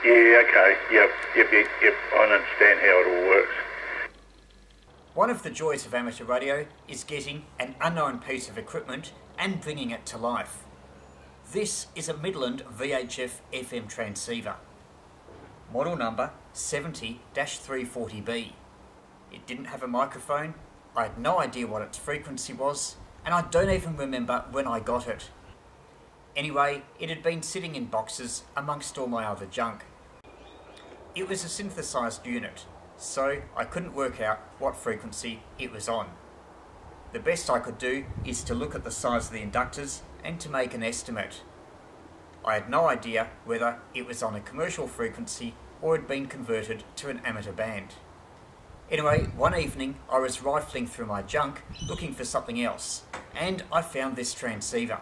Yeah, okay. Yep. I understand how it all works. One of the joys of amateur radio is getting an unknown piece of equipment and bringing it to life. This is a Midland VHF FM transceiver. Model number 70-340B. It didn't have a microphone, I had no idea what its frequency was, and I don't even remember when I got it. Anyway, it had been sitting in boxes amongst all my other junk. It was a synthesized unit, so I couldn't work out what frequency it was on. The best I could do is to look at the size of the inductors and to make an estimate. I had no idea whether it was on a commercial frequency or had been converted to an amateur band. Anyway, one evening I was rifling through my junk looking for something else, and I found this transceiver.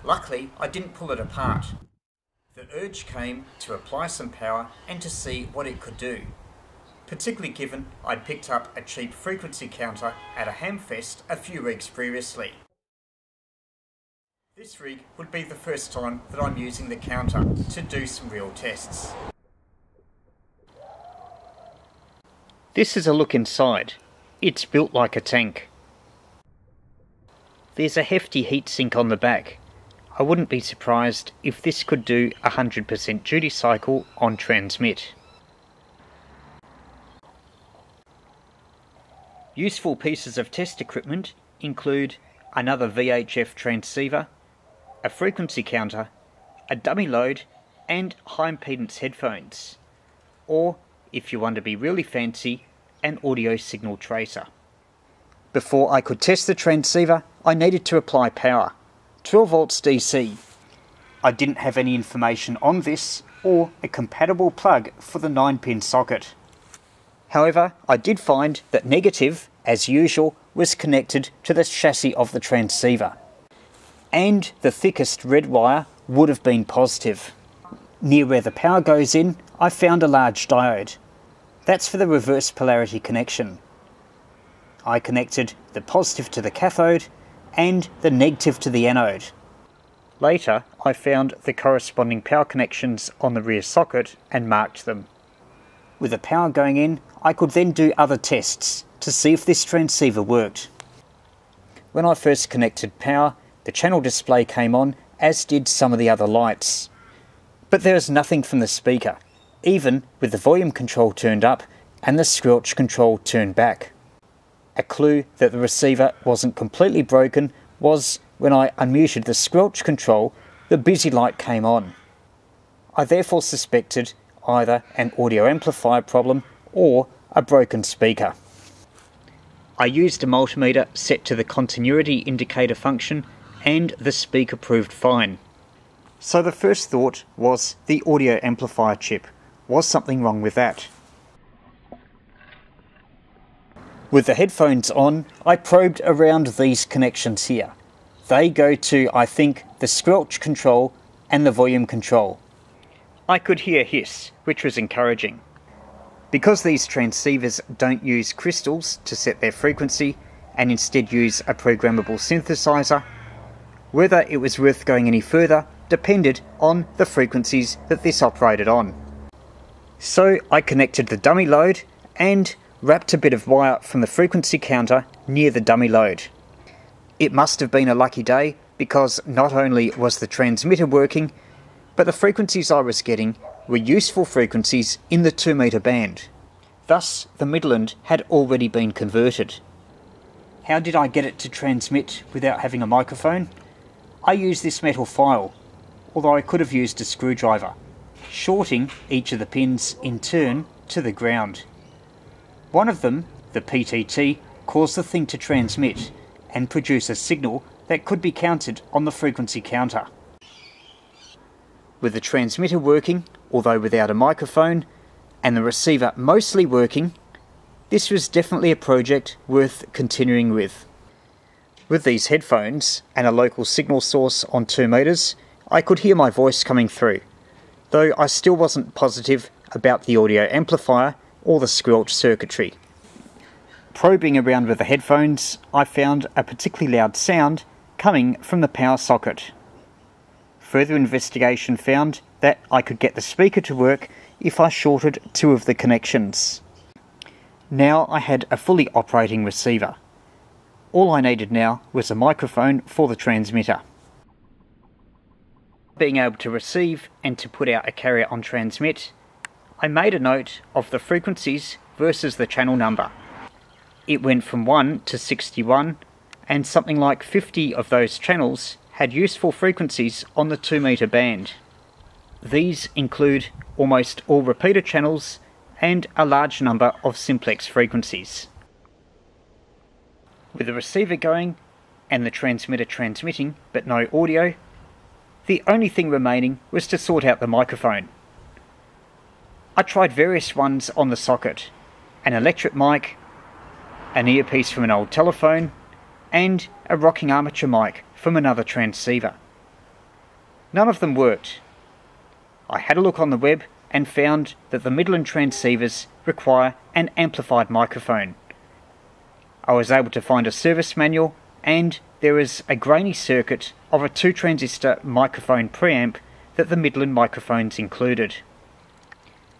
Luckily, I didn't pull it apart. The urge came to apply some power and to see what it could do, particularly given I'd picked up a cheap frequency counter at a hamfest a few weeks previously. This rig would be the first time that I'm using the counter to do some real tests. This is a look inside. It's built like a tank. There's a hefty heatsink on the back. I wouldn't be surprised if this could do 100% duty cycle on transmit. Useful pieces of test equipment include another VHF transceiver, a frequency counter, a dummy load, and high impedance headphones. Or, if you want to be really fancy, an audio signal tracer. Before I could test the transceiver, I needed to apply power. 12 volts DC. I didn't have any information on this or a compatible plug for the 9-pin socket. However, I did find that negative, as usual, was connected to the chassis of the transceiver. And the thickest red wire would have been positive. Near where the power goes in, I found a large diode. That's for the reverse polarity connection. I connected the positive to the cathode and the negative to the anode. Later, I found the corresponding power connections on the rear socket and marked them. With the power going in, I could then do other tests to see if this transceiver worked. When I first connected power, the channel display came on, as did some of the other lights. But there was nothing from the speaker, even with the volume control turned up and the squelch control turned back. A clue that the receiver wasn't completely broken was when I unmuted the squelch control, the busy light came on. I therefore suspected either an audio amplifier problem or a broken speaker. I used a multimeter set to the continuity indicator function and the speaker proved fine. So the first thought was the audio amplifier chip. Was something wrong with that? With the headphones on, I probed around these connections here. They go to, I think, the squelch control and the volume control. I could hear hiss, which was encouraging. Because these transceivers don't use crystals to set their frequency and instead use a programmable synthesizer, whether it was worth going any further depended on the frequencies that this operated on. So I connected the dummy load and wrapped a bit of wire from the frequency counter near the dummy load. It must have been a lucky day because not only was the transmitter working, but the frequencies I was getting were useful frequencies in the 2 meter band. Thus, the Midland had already been converted. How did I get it to transmit without having a microphone? I used this metal file, although I could have used a screwdriver, shorting each of the pins in turn to the ground. One of them, the PTT, caused the thing to transmit and produce a signal that could be counted on the frequency counter. With the transmitter working, although without a microphone, and the receiver mostly working, this was definitely a project worth continuing with. With these headphones and a local signal source on 2 meters, I could hear my voice coming through, though I still wasn't positive about the audio amplifier or the squelch circuitry. Probing around with the headphones, I found a particularly loud sound coming from the power socket. Further investigation found that I could get the speaker to work if I shorted 2 of the connections. Now I had a fully operating receiver. All I needed now was a microphone for the transmitter. Being able to receive and to put out a carrier on transmit, I made a note of the frequencies versus the channel number. It went from 1 to 61, and something like 50 of those channels had useful frequencies on the 2 meter band. These include almost all repeater channels and a large number of simplex frequencies. With the receiver going and the transmitter transmitting but no audio, the only thing remaining was to sort out the microphone. I tried various ones on the socket, an electric mic, an earpiece from an old telephone, and a rocking armature mic from another transceiver. None of them worked. I had a look on the web and found that the Midland transceivers require an amplified microphone. I was able to find a service manual, and there is a grainy circuit of a 2 transistor microphone preamp that the Midland microphones included.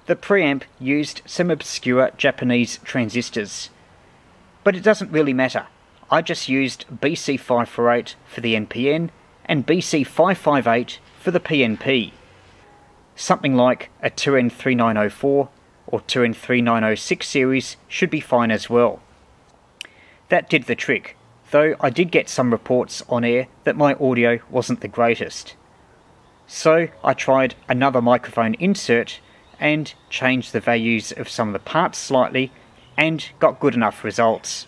The preamp used some obscure Japanese transistors, but it doesn't really matter. I just used BC548 for the NPN and BC558 for the PNP. Something like a 2N3904 or 2N3906 series should be fine as well. That did the trick, though I did get some reports on air that my audio wasn't the greatest. So I tried another microphone insert and changed the values of some of the parts slightly and got good enough results.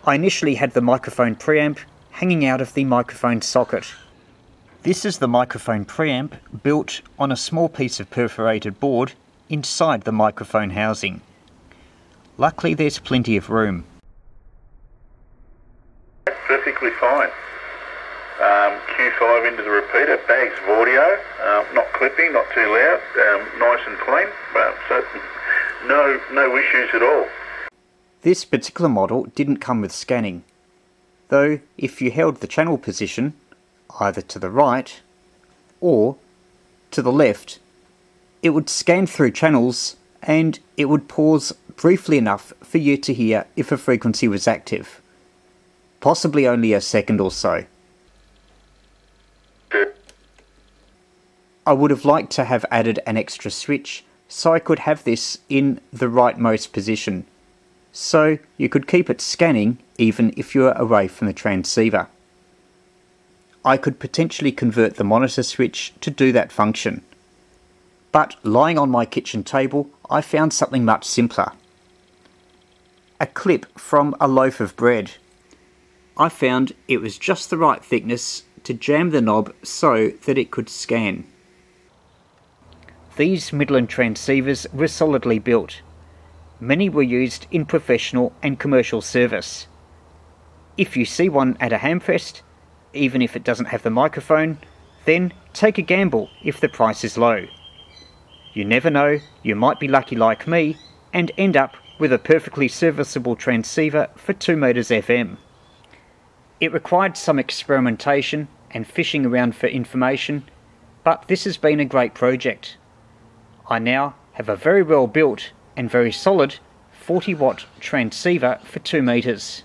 I initially had the microphone preamp hanging out of the microphone socket. This is the microphone preamp built on a small piece of perforated board inside the microphone housing. Luckily there's plenty of room. Perfectly fine. Q5 into the repeater, bags of audio, not clipping, not too loud, nice and clean, so no issues at all. This particular model didn't come with scanning, though if you held the channel position either to the right or to the left, it would scan through channels and it would pause briefly enough for you to hear if a frequency was active, possibly only a second or so. I would have liked to have added an extra switch so I could have this in the rightmost position, so you could keep it scanning even if you were away from the transceiver. I could potentially convert the monitor switch to do that function, but lying on my kitchen table I found something much simpler. A clip from a loaf of bread. I found it was just the right thickness to jam the knob so that it could scan. These Midland transceivers were solidly built. Many were used in professional and commercial service. If you see one at a hamfest, even if it doesn't have the microphone, then take a gamble if the price is low. You never know, you might be lucky like me and end up with a perfectly serviceable transceiver for 2 meters FM. It required some experimentation and fishing around for information, but this has been a great project. I now have a very well built and very solid 40 watt transceiver for 2 meters.